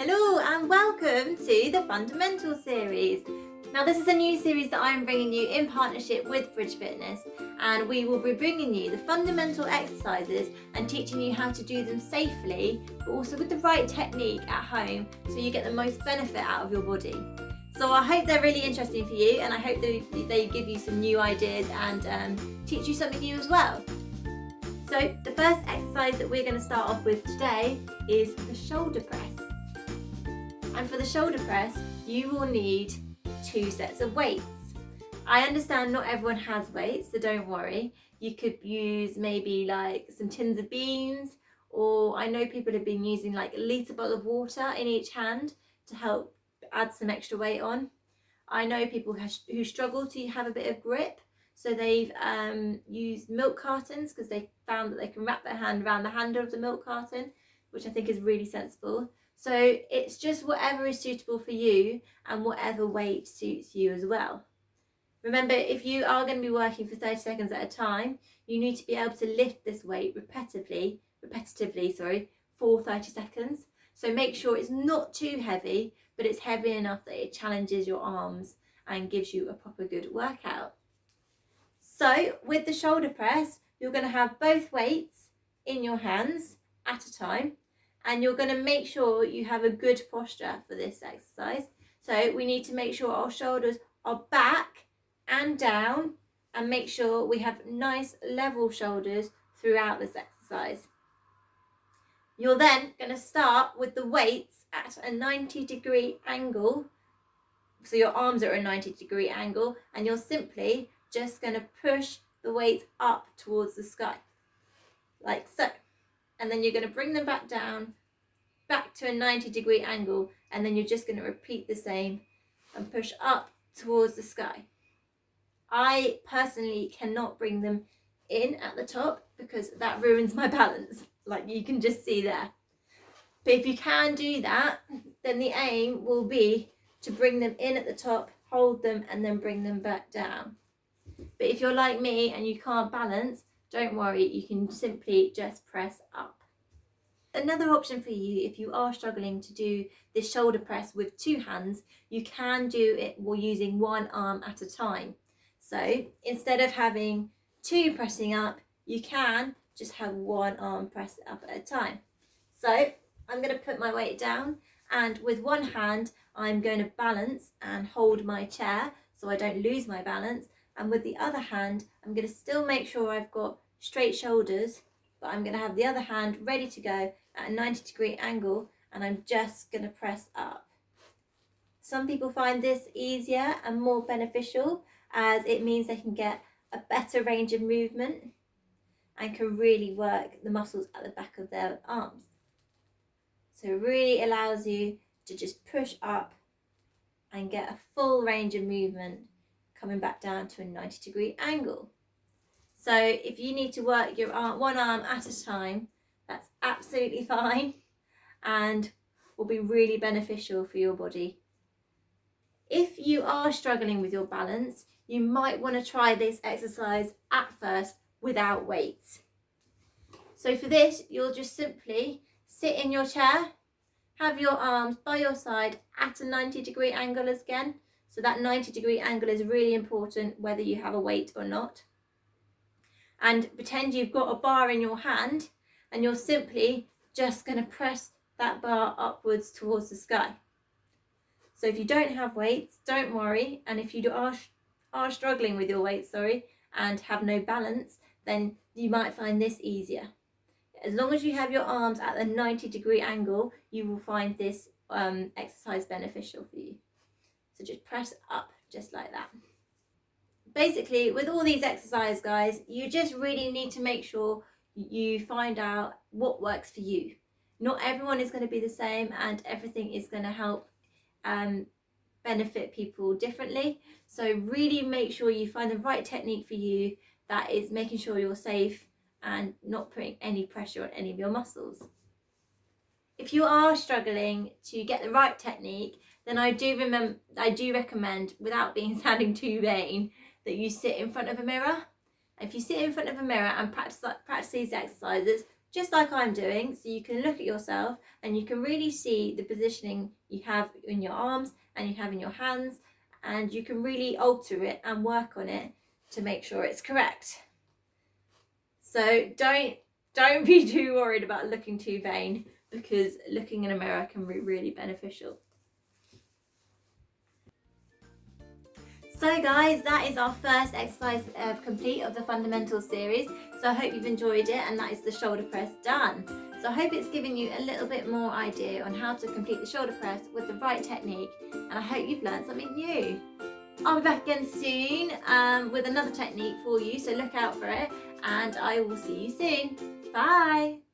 Hello and welcome to the Fundamental series. Now this is a new series that I'm bringing you in partnership with Bridge Fitness, and we will be bringing you the fundamental exercises and teaching you how to do them safely but also with the right technique at home so you get the most benefit out of your body. So I hope they're really interesting for you, and I hope they give you some new ideas and teach you something new as well. So the first exercise that we're going to start off with today is the shoulder press. And for the shoulder press, you will need 2 sets of weights. I understand not everyone has weights, so don't worry. You could use maybe like some tins of beans, or I know people have been using like a litre bottle of water in each hand to help add some extra weight on. I know people who struggle to have a bit of grip, so they've used milk cartons because they found that they can wrap their hand around the handle of the milk carton, which I think is really sensible. So it's just whatever is suitable for you and whatever weight suits you as well. Remember, if you are going to be working for 30 seconds at a time, you need to be able to lift this weight repetitively, for 30 seconds. So make sure it's not too heavy, but it's heavy enough that it challenges your arms and gives you a proper good workout. So with the shoulder press, you're going to have both weights in your hands at a time, and you're going to make sure you have a good posture for this exercise. So we need to make sure our shoulders are back and down, and make sure we have nice level shoulders throughout this exercise. You're then going to start with the weights at a 90-degree angle. So your arms are at a 90-degree angle, and you're simply just going to push the weights up towards the sky, like so. And then you're going to bring them back down, back to a 90-degree angle, and then you're just going to repeat the same and push up towards the sky. I personally cannot bring them in at the top because that ruins my balance, like you can just see there. But if you can do that, then the aim will be to bring them in at the top, hold them, and then bring them back down. But if you're like me and you can't balance, don't worry, you can simply just press up. Another option for you, if you are struggling to do this shoulder press with 2 hands, you can do it while using one arm at a time. So instead of having 2 pressing up, you can just have one arm press up at a time. So I'm going to put my weight down, and with one hand I'm going to balance and hold my chair so I don't lose my balance, and with the other hand I'm going to still make sure I've got straight shoulders, but I'm going to have the other hand ready to go at a 90-degree angle, and I'm just going to press up. Some people find this easier and more beneficial, as it means they can get a better range of movement and can really work the muscles at the back of their arms. So it really allows you to just push up and get a full range of movement coming back down to a 90-degree angle. So if you need to work your one arm at a time, that's absolutely fine and will be really beneficial for your body. If you are struggling with your balance, you might want to try this exercise at first without weights. So for this, you'll just simply sit in your chair, have your arms by your side at a 90-degree angle again. So that 90-degree angle is really important whether you have a weight or not. And pretend you've got a bar in your hand, and you're simply just going to press that bar upwards towards the sky. So if you don't have weights, don't worry, and if you are struggling with your weight, and have no balance, then you might find this easier. As long as you have your arms at a 90-degree angle, you will find this exercise beneficial for you. So just press up just like that. Basically, with all these exercises, guys, you just really need to make sure you find out what works for you. Not everyone is going to be the same, and everything is going to help benefit people differently. So really make sure you find the right technique for you that is making sure you're safe and not putting any pressure on any of your muscles. If you are struggling to get the right technique, then I do recommend, without sounding too vain, that you sit in front of a mirror. If you sit in front of a mirror and practice these exercises, just like I'm doing, so you can look at yourself and you can really see the positioning you have in your arms and you have in your hands, and you can really alter it and work on it to make sure it's correct. So don't be too worried about looking too vain, because looking in a mirror can be really beneficial. So guys, that is our first exercise complete of the fundamental series. So I hope you've enjoyed it, and that is the shoulder press done. So I hope it's given you a little bit more idea on how to complete the shoulder press with the right technique, and I hope you've learned something new. I'll be back again soon with another technique for you, so look out for it, and I will see you soon. Bye!